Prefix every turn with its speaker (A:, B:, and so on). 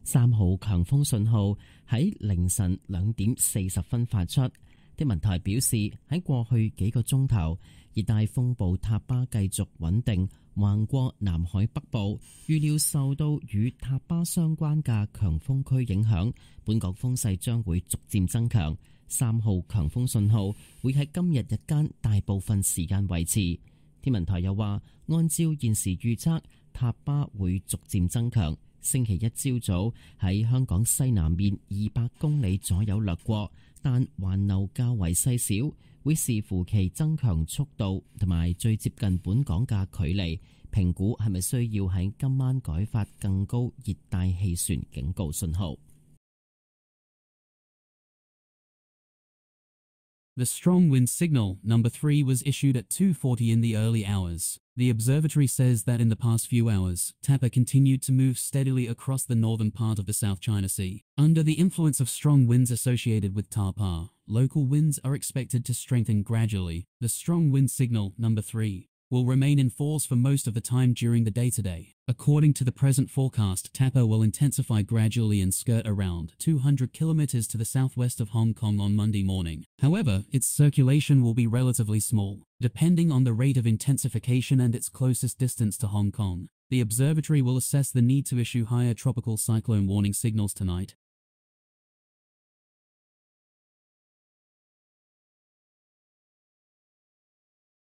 A: 3號強風信號喺凌晨2點40分發出。天文台表示，喺過去幾個鐘頭，熱帶風暴塔巴繼續穩定橫過南海北部，預料受到與塔巴相關嘅強風區影響，本港風勢將會逐漸增強。3號強風信號會喺今日日間大部分時間維持。天文台又話，按照現時預測，塔巴會逐漸增強，星期一朝早喺香港西南面200公里左右掠過，但環流較為細小，會視乎其增強速度同埋最接近本港嘅距離，評估係咪需要喺今晚改發更高熱帶氣旋警告信號。
B: The strong wind signal, number 3, was issued at 2:40 in the early hours. The observatory says that in the past few hours, Tapper continued to move steadily across the northern part of the South China Sea. Under the influence of strong winds associated with Tapper, local winds are expected to strengthen gradually. The strong wind signal, number 3, will remain in force for most of the time during the day today. According to the present forecast, Tapper will intensify gradually and skirt around 200 kilometers to the southwest of Hong Kong on Monday morning. However, its circulation will be relatively small, depending on the rate of intensification and its closest distance to Hong Kong. The observatory will assess the need to issue higher tropical cyclone warning signals tonight.